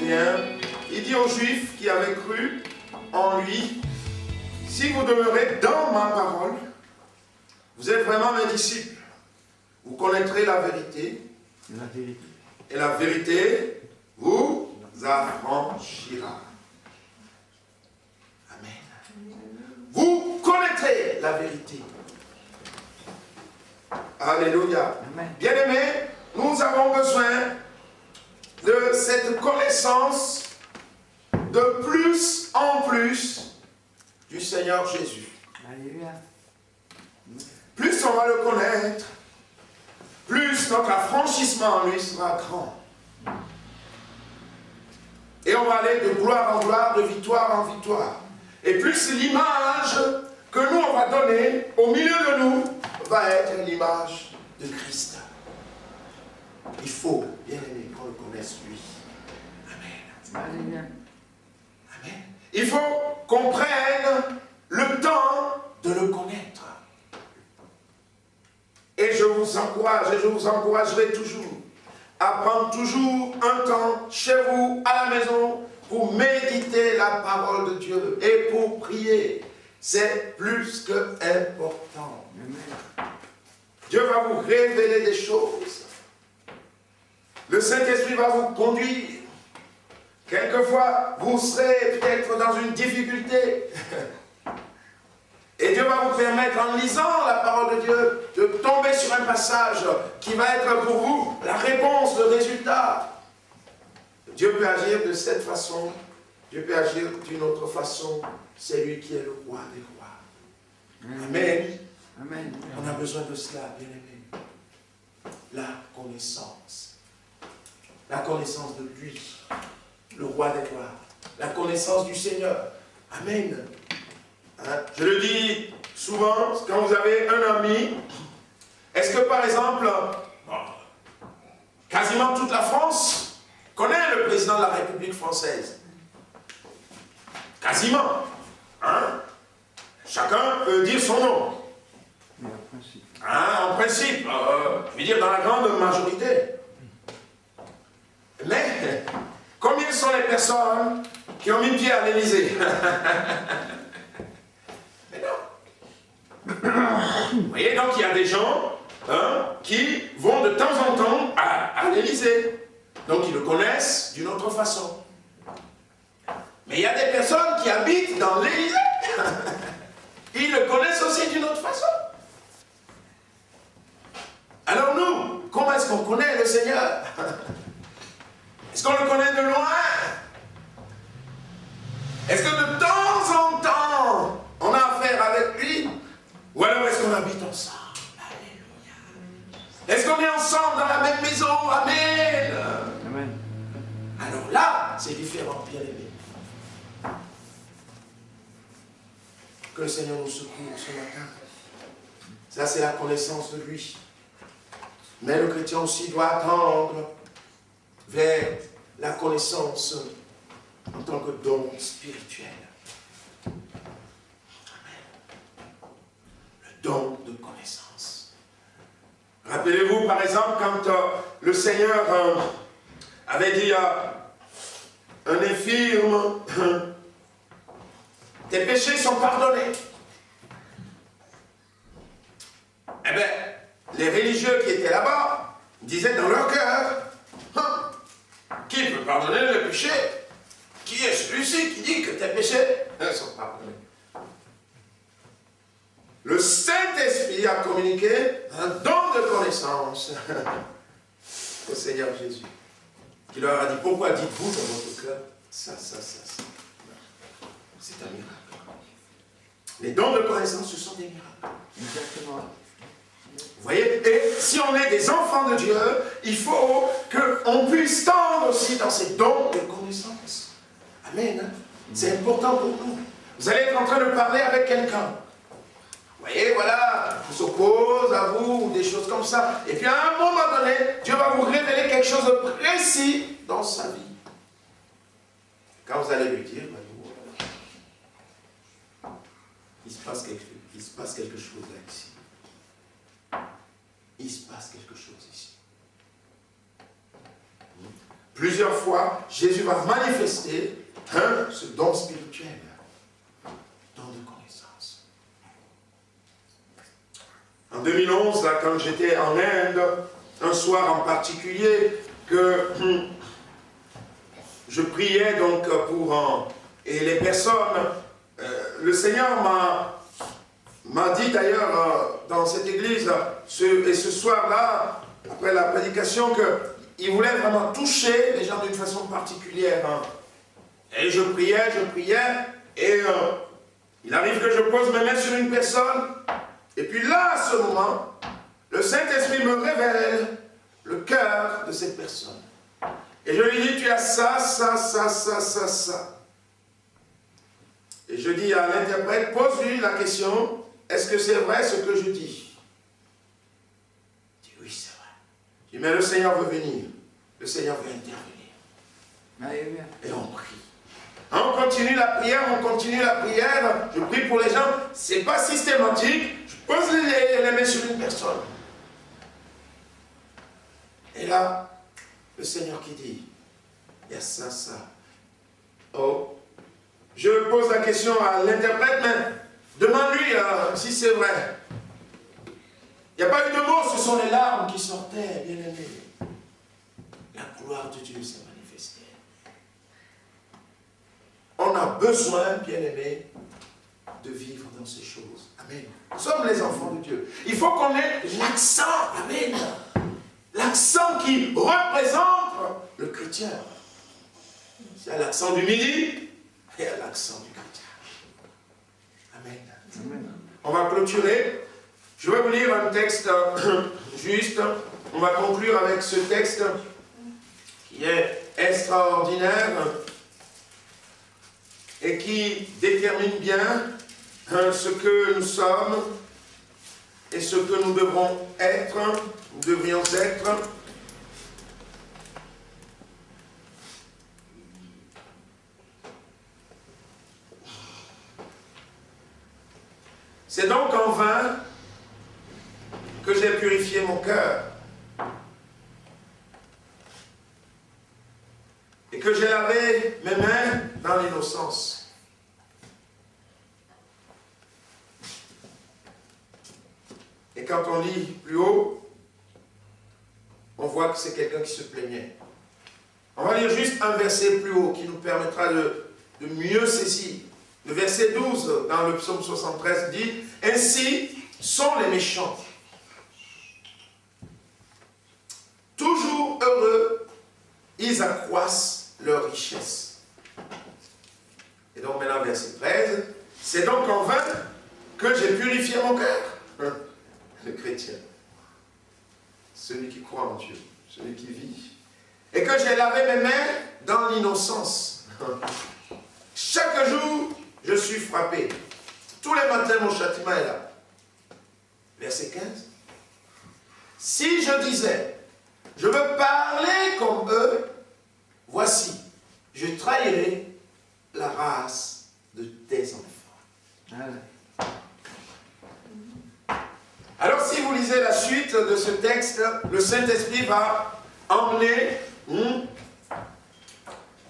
31, il dit aux Juifs qui avaient cru en lui, si vous demeurez dans ma parole, vous êtes vraiment mes disciples. Vous connaîtrez la vérité. Et la vérité vous affranchira. Amen. Vous connaîtrez la vérité. Alléluia. Bien-aimés, nous avons besoin de cette connaissance de plus en plus du Seigneur Jésus. Alléluia. Plus on va le connaître, plus notre affranchissement en lui sera grand. Et on va aller de gloire en gloire, de victoire en victoire. Et plus l'image que nous on va donner au milieu de nous va être l'image de Christ. Il faut, bien aimé, qu'on le connaisse lui. Amen. Alléluia. Amen. Il faut qu'on prenne le temps de le connaître. Et je vous encourage, et je vous encouragerai toujours à prendre toujours un temps chez vous, à la maison, pour méditer la parole de Dieu et pour prier. C'est plus que important. Dieu va vous révéler des choses. Le Saint-Esprit va vous conduire. Quelquefois, vous serez peut-être dans une difficulté. Et Dieu va vous permettre, en lisant la parole de Dieu, de tomber sur un passage qui va être pour vous la réponse, le résultat. Dieu peut agir de cette façon, Dieu peut agir d'une autre façon. C'est lui qui est le roi des rois. Amen. Amen. On a besoin de cela, bien aimé. La connaissance. La connaissance de lui, le roi des rois. La connaissance du Seigneur. Amen. Hein? Je le dis souvent, quand vous avez un ami, est-ce que par exemple, quasiment toute la France connaît le président de la République française? Quasiment. Hein? Chacun peut dire son nom. Hein, en principe, je veux dire dans la grande majorité. Mais, combien sont les personnes qui ont mis pied à l'Élysée? Mais non. Vous voyez, donc il y a des gens qui vont de temps en temps à l'Élysée. Donc ils le connaissent d'une autre façon. Mais il y a des personnes qui habitent dans l'Élysée. Ils le connaissent aussi d'une autre façon. Alors nous, comment est-ce qu'on connaît le Seigneur? Est-ce qu'on le connaît de loin? Est-ce que de temps en temps, on a affaire avec lui? Ou alors est-ce qu'on habite ensemble? Alléluia. Est-ce qu'on est ensemble dans la même maison? Amen. Amen. Alors là, c'est différent, bien aimé. Que le Seigneur nous secoue ce matin. Ça, c'est la connaissance de lui. Mais le chrétien aussi doit tendre vers la connaissance en tant que don spirituel. Amen. Le don de connaissance. Rappelez-vous, par exemple, quand le Seigneur avait dit à un infirme, tes péchés sont pardonnés. Eh bien, les religieux qui étaient là-bas disaient dans leur cœur, qui peut pardonner le péché? Qui est celui-ci qui dit que tes péchés sont pardonnés? Le Saint-Esprit a communiqué un don de connaissance au Seigneur Jésus, qui leur a dit, pourquoi dites-vous dans votre cœur ça? C'est un miracle. Les dons de connaissance, ce sont des miracles. Exactement. Vous voyez? Et si on est des enfants de Dieu, il faut qu'on puisse tendre aussi dans ces dons de connaissance. Amen. C'est important pour nous. Vous allez être en train de parler avec quelqu'un. Vous voyez, voilà, il s'oppose à vous, ou des choses comme ça. Et puis à un moment donné, Dieu va vous révéler quelque chose de précis dans sa vie. Quand vous allez lui dire, il se passe quelque chose là ici. Il se passe quelque chose ici. plusieurs fois, Jésus va manifester ce don spirituel, don de connaissance. En 2011, là, quand j'étais en Inde, un soir en particulier, que je priais donc pour et les personnes, le Seigneur m'a dit d'ailleurs dans cette église, et ce soir-là, après la prédication, qu'il voulait vraiment toucher les gens d'une façon particulière. Et je priais, et il arrive que je pose mes mains sur une personne, et puis là, à ce moment, le Saint-Esprit me révèle le cœur de cette personne. Et je lui dis, tu as ça. Et je dis à l'interprète, pose-lui la question, est-ce que c'est vrai ce que je dis? Il dit, oui, c'est vrai. Je dis, mais le Seigneur veut venir. Le Seigneur veut intervenir. Et on prie. On continue la prière, je prie pour les gens, c'est pas systématique, je pose les mains sur une personne. Et là, le Seigneur qui dit, il y a ça. Oh, je pose la question à l'interprète, mais demande-lui si c'est vrai. Il n'y a pas eu de mots, ce sont les larmes qui sortaient, bien aimés. La gloire de Dieu s'est manifestée. On a besoin, bien aimés, de vivre dans ces choses. Amen. Nous sommes les enfants de Dieu. Il faut qu'on ait l'accent. Amen. L'accent qui représente le chrétien. Il y a l'accent du midi et il y a l'accent du chrétien. Amen. Amen. On va clôturer. Je vais vous lire un texte juste. On va conclure avec ce texte qui est extraordinaire et qui détermine bien ce que nous sommes et ce que nous devrons être, nous devrions être. C'est donc en vain que j'ai purifié mon cœur et que j'ai lavé mes mains dans l'innocence. Et quand on lit plus haut, on voit que c'est quelqu'un qui se plaignait. On va lire juste un verset plus haut qui nous permettra de mieux saisir. Le verset 12 dans le psaume 73 dit « Ainsi sont les méchants. Toujours heureux, ils accroissent leur richesse. » Et donc maintenant verset 13, « C'est donc en vain que j'ai purifié mon cœur. » Le chrétien, celui qui croit en Dieu, celui qui vit. Et que j'ai lavé mes mains dans l'innocence. Chaque jour, je suis frappé. Tous les matins, mon châtiment est là. Verset 15. Si je disais, je veux parler comme eux, voici, je trahirai la race de tes enfants. Alors, si vous lisez la suite de ce texte, le Saint-Esprit va emmener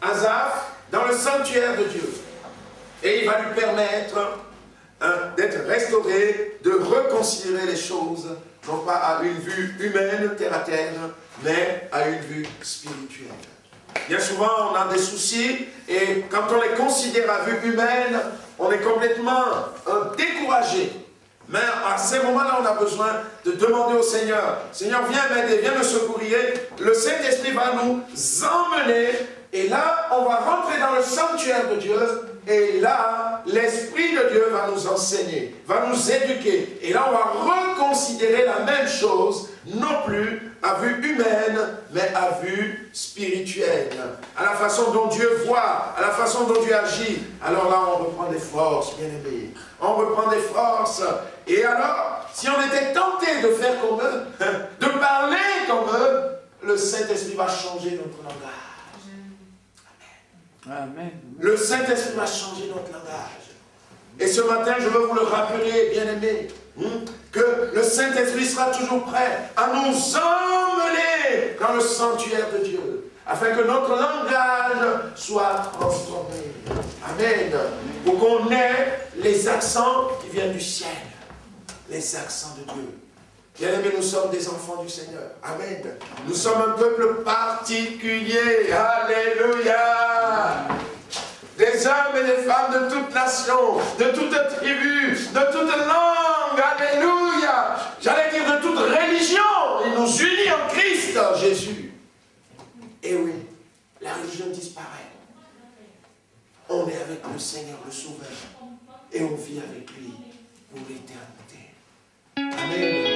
Asaph dans le sanctuaire de Dieu. Et il va lui permettre d'être restauré, de reconsidérer les choses, non pas à une vue humaine, terre à terre, mais à une vue spirituelle. Bien souvent, on a des soucis, et quand on les considère à vue humaine, on est complètement découragé. Mais à ces moments-là, on a besoin de demander au Seigneur, Seigneur, viens m'aider, viens me secourir. Le Saint-Esprit va nous emmener, et là, on va rentrer dans le sanctuaire de Dieu, et là, l'Esprit de Dieu va nous enseigner, va nous éduquer. Et là, on va reconsidérer la même chose, non plus à vue humaine, mais à vue spirituelle. À la façon dont Dieu voit, à la façon dont Dieu agit. Alors là, on reprend des forces, bien aimés. On reprend des forces. Et alors, si on était tenté de faire comme eux, de parler comme eux, le Saint-Esprit va changer notre langage. Amen. Le Saint-Esprit va changer notre langage. Et ce matin, je veux vous le rappeler, bien-aimés, que le Saint-Esprit sera toujours prêt à nous emmener dans le sanctuaire de Dieu, afin que notre langage soit transformé. Amen. Pour qu'on ait les accents qui viennent du ciel, les accents de Dieu. Bien-aimés, nous sommes des enfants du Seigneur. Amen. Nous sommes un peuple particulier. Alléluia. Des hommes et des femmes de toute nation, de toute tribu, de toute langue. Alléluia. J'allais dire de toute religion. Il nous unit en Christ Jésus. Et oui, la religion disparaît. On est avec le Seigneur, le Sauveur. Et on vit avec lui pour l'éternité. Amen.